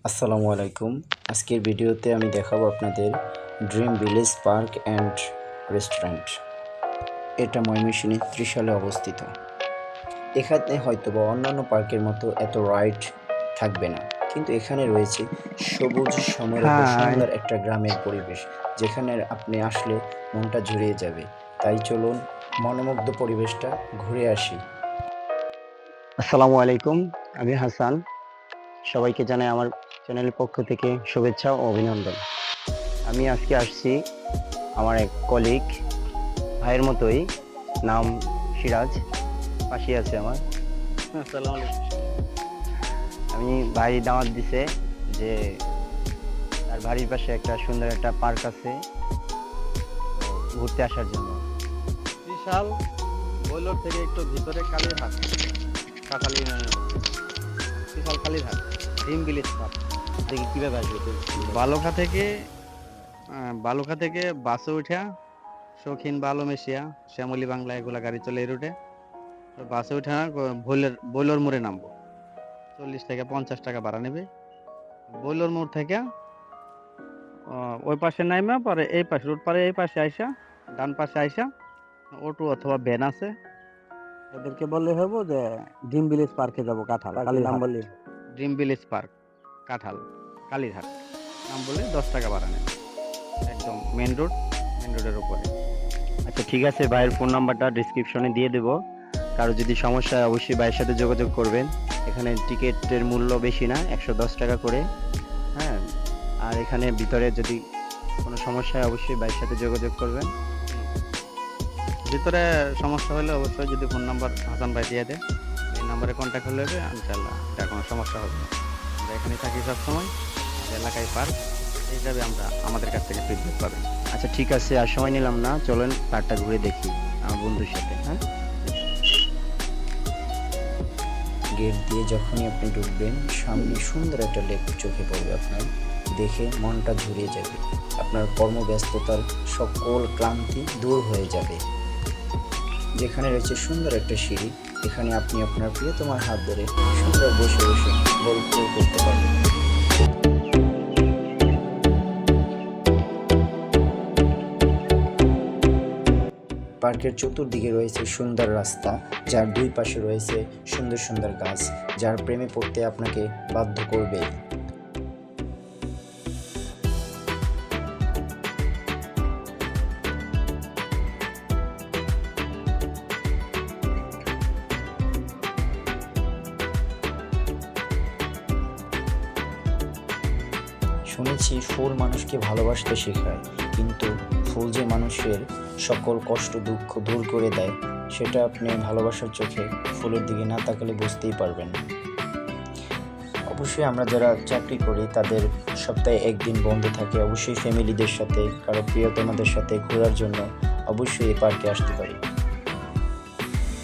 আসসালামু আলাইকুম। আজকের ভিডিওতে আমি দেখাবো আপনাদের dream village park and restaurant. এটা ময়মনসিংহ ত্রিশালে অবস্থিত। এখানে হয়তোবা অন্যান্য পার্কের মতো এত রাইড থাকবে না, কিন্তু এখানে রয়েছে সবুজ সমারোহ সুন্দর একটা গ্রামের পরিবেশ, যেখানে আপনি আসলে মনটা জুড়িয়ে যাবে। তাই চলুন মনোমুগ্ধ পরিবেশটা ঘুরে আসি। আসসালামু আলাইকুম, আমি হাসান। সবাইকে জানাই আমার চ্যানেলের পক্ষ থেকে শুভেচ্ছা ও অভিনন্দন। আমি আজকে আসছি আমার এক কলিগ ভাইয়ের মতোই, নাম সিরাজ, পাশে আছে আমার। আসসালামু আলাইকুম। আমি ভাই দাওয়াত দিছে যে তার বাড়ির পাশে একটা সুন্দর একটা পার্ক আছে, ঘুরতে আসার জন্য। বিশাল বৈলর থেকে একটু ভিতরে কালীরহাট, কাকালি বিশাল কালীরহাট, ড্রিম ভিলেজ পার্ক। দেখি কিভাবে আসবে। বালুখা থেকে বাসে উঠা শৌখিন বালু মেশিয়া শ্যামলী বাংলা এগুলা গাড়ি চলে এই রুটে। তো বাসে উঠা বৈলর মোড়ে নামবো, 40 থেকে 50 টাকা ভাড়া নেবে। বৈলর মোড় থেকে ওই পাশে নাইমা পরে এই পাশে রোড পারে এই পাশে আইসা ডান পাশে আইসা অটো অথবা ভ্যান আছে, ওদেরকে বললে হবো যে ড্রিম ভিলেজ পার্কে যাবো, কাঁঠাল নাম বললি। ড্রিম ভিলেজ পার্ক কাঁঠাল কালীরহাট নাম বলে 10 টাকা ভাড়া নেবে। একদম মেন রোডের উপরে। আচ্ছা ঠিক আছে, ভাইয়ের ফোন নাম্বারটা ডিসক্রিপশনে দিয়ে দেবো। কারো যদি সমস্যা হয় অবশ্যই ভাইয়ের সাথে যোগাযোগ করবেন। এখানে টিকিটের মূল্য বেশি না, 110 টাকা করে। হ্যাঁ, আর এখানে ভিতরে যদি কোনো সমস্যা হয় অবশ্যই ভাইয়ের সাথে যোগাযোগ করবেন। ভিতরে সমস্যা হলে অবশ্যই যদি ফোন নাম্বার হাসান ভাই দিয়ে দেয়, এই নাম্বারে কন্ট্যাক্ট হলে হবে, ইনশাল্লাহ এটা কোনো সমস্যা হবে না। আমরা এখানে থাকি সবসময়, এলাকায় পার্ক হিসাবে আমরা আমাদের কাছ থেকে ফিডব্যাক পাবেন। আচ্ছা ঠিক আছে, আর সময় নিলাম না, চলেন পার্কটা ঘুরে দেখি আমার বন্ধুর সাথে। হ্যাঁ, গেট দিয়ে যখনই আপনি ঢুকবেন, সামনে সুন্দর একটা লেক চোখে পড়বে আপনার, দেখে মনটা জুড়িয়ে যাবে। আপনার কর্মব্যস্ততার সকল ক্লান্তি দূর হয়ে যাবে। যেখানে রয়েছে সুন্দর একটা সিঁড়ি, এখানে আপনি আপনার প্রিয়তমার হাত ধরে সুন্দর বসে বসে গল্প করতে পারবেন। পার্কের চতুর্দিকে রয়েছে সুন্দর রাস্তা, যার দুই পাশে রয়েছে সুন্দর সুন্দর গাছ, যার প্রেমে পড়তে আপনাকে বাধ্য করবে। শুনেছি ফুল মানুষকে ভালোবাসতে শেখায়, কিন্তু ফুল যে মানুষের সকল কষ্ট দুঃখ দূর করে দেয়, সেটা আপনি ভালোবাসার চোখে ফুলের দিকে না তাকালে বুঝতেই পারবেন না। অবশ্যই আমরা যারা চাকরি করি তাদের সপ্তাহে একদিন বন্ধ থাকে, অবশ্যই ফ্যামিলিদের সাথে কারো প্রিয়তমাদের সাথে ঘোরার জন্য অবশ্যই এই পার্কে আসতে পারি।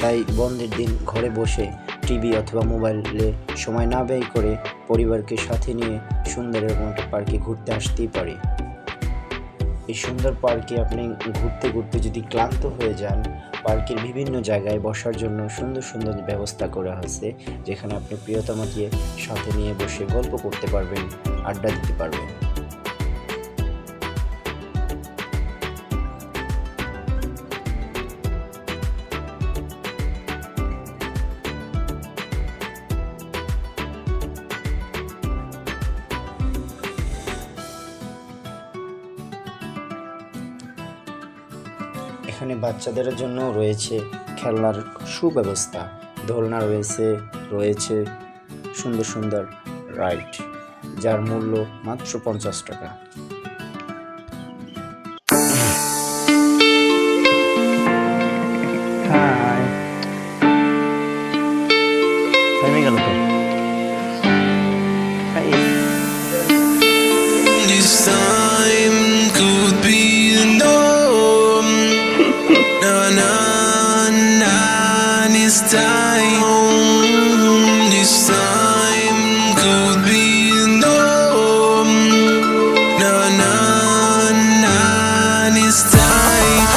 তাই বন্ধের দিন ঘরে বসে টিভি অথবা মোবাইলে সময় না ব্যয় করে পরিবারকে সাথে নিয়ে সুন্দর এরকম একটা পার্কে ঘুরতে আসতেই পারি। এই সুন্দর পার্কে আপনি ঘুরতে ঘুরতে যদি ক্লান্ত হয়ে যান, পার্কের বিভিন্ন জায়গায় বসার জন্য সুন্দর সুন্দর ব্যবস্থা করা হয়েছে, যেখানে আপনি প্রিয়তমাকে সাথে নিয়ে বসে গল্প করতে পারবেন, আড্ডা দিতে পারবেন। এখানে বাচ্চাদের জন্য রয়েছে খেলনার সুব্যবস্থা, দোলনা রয়েছে সুন্দর সুন্দর রাইড, যার মূল্য মাত্র 50 টাকা। This time could be the norm. Na na na, this time. This time could be the norm. Na na na, this time.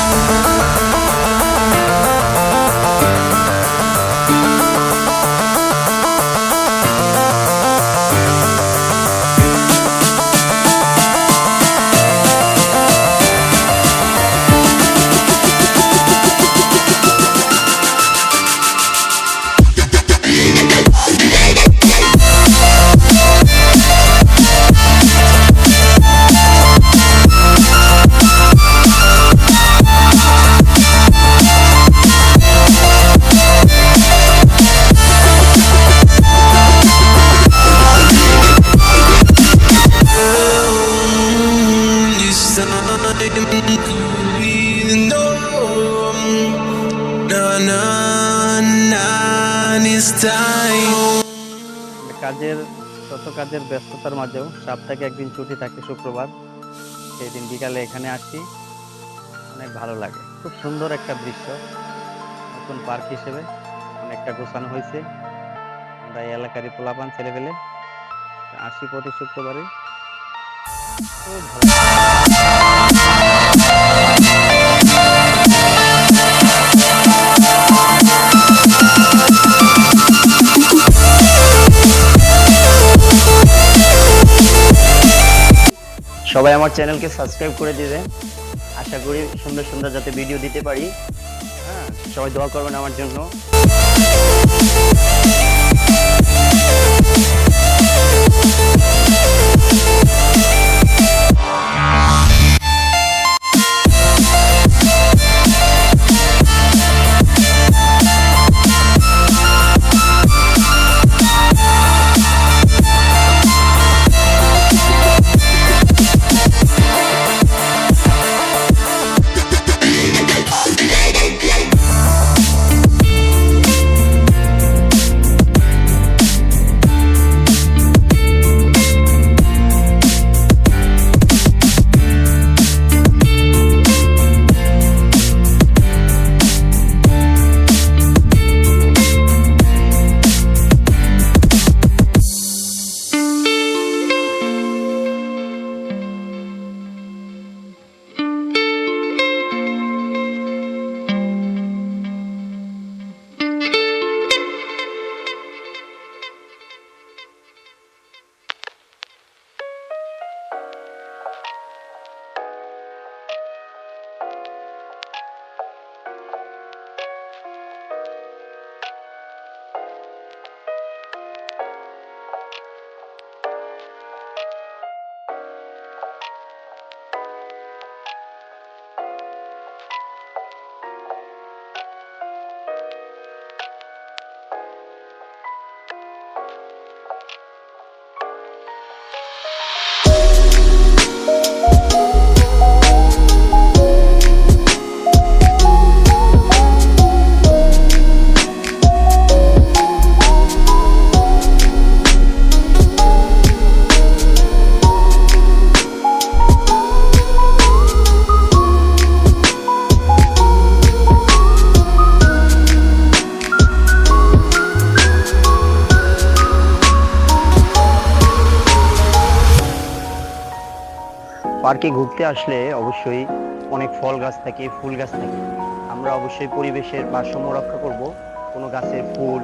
কাজের ব্যস্ততার মাঝেও সপ্তাহে একদিন ছুটি থাকে শুক্রবার, সেই দিন বিকালে এখানে আসি, অনেক ভালো লাগে। খুব সুন্দর একটা দৃশ্য, নতুন পার্ক হিসেবে অনেকটা গোছানো হয়েছে। আমরা এই এলাকারই পোলাপান ছেলেপেলে আসি প্রতি শুক্রবারে, খুব ভালো। সবাই আমার চ্যানেলকে সাবস্ক্রাইব করে দিবেন। আশা করি সুন্দর সুন্দর যাতে ভিডিও দিতে পারি। হ্যাঁ, সবাই দোয়া করবেন আমার জন্য। পার্কে ঘুরতে আসলে অবশ্যই অনেক ফল গাছ থাকে, ফুল গাছ থাকে। আমরা অবশ্যই পরিবেশের ভারসাম্য রক্ষা করব। কোনো গাছের ফুল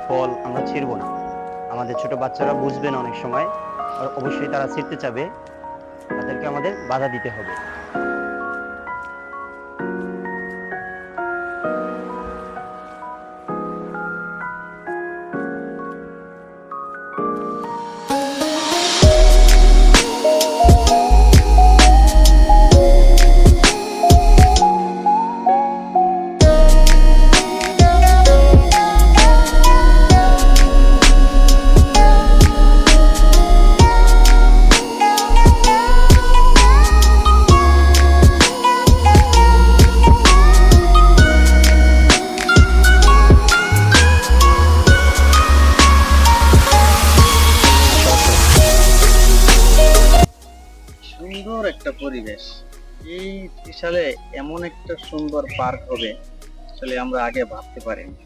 ফল আমরা ছিঁড়ব না। আমাদের ছোট বাচ্চারা বুঝবে না অনেক সময়, আর অবশ্যই তারা ছিঁড়তে চাবে, তাদেরকে আমাদের বাধা দিতে হবে। সুন্দর একটা পরিবেশ। এই বিশালে এমন একটা সুন্দর পার্ক হবে আসলে আমরা আগে ভাবতে পারিনি।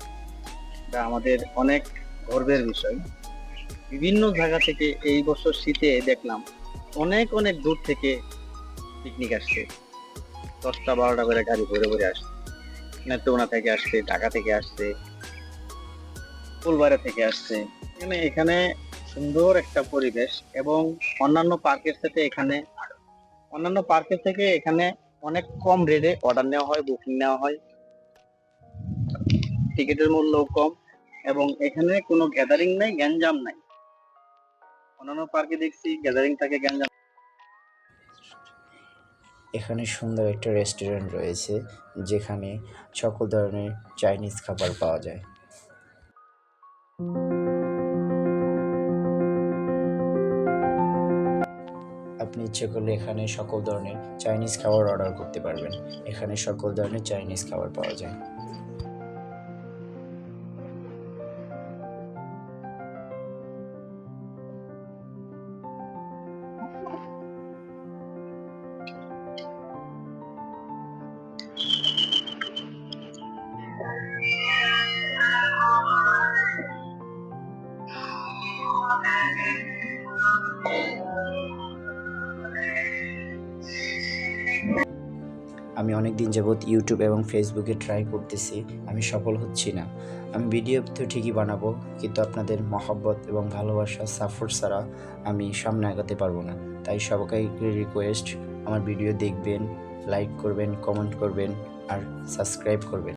এটা আমাদের অনেক গর্বের বিষয়। বিভিন্ন জায়গা থেকে এই বছর শীতে দেখলাম অনেক অনেক দূর থেকে পিকনিক আসছে, 10টা-12টা করে গাড়ি ভরে ভরে আসছে। নেত্রকোনা থেকে আসছে, ঢাকা থেকে আসছে, ফুলবাড়ি থেকে আসছে। এখানে সুন্দর একটা পরিবেশ এবং অন্যান্য পার্কের থেকে এখানে অনেক কম রেটে অর্ডার নেওয়া হয়, বুকিং নেওয়া হয়, টিকিটের মূল্য কম এবং এখানে কোনো গ্যাদারিং নাই, গ্যাঞ্জাম নাই। অন্যান্য পার্কে দেখছি গ্যাদারিং থাকে, গ্যাঞ্জাম। এখানে সুন্দর একটা রেস্টুরেন্ট রয়েছে যেখানে সকল ধরনের চাইনিজ খাবার পাওয়া যায়। আপনি ইচ্ছে করলে এখানে সকল ধরনের চাইনিজ খাবার অর্ডার করতে পারবেন। এখানে সকল ধরনের চাইনিজ খাবার পাওয়া যায়। আমি অনেক দিন যাবৎ ইউটিউব এবং ফেসবুকে ট্রাই করতেছি, আমি সফল হচ্ছি না। আমি ভিডিও তো ঠিকই বানাবো, কিন্তু আপনাদের মহব্বত এবং ভালোবাসা সাপোর্ট ছাড়া আমি সামনে আগাতে পারবো না। তাই সবাইকে রিকোয়েস্ট, আমার ভিডিও দেখবেন, লাইক করবেন, কমেন্ট করবেন আর সাবস্ক্রাইব করবেন।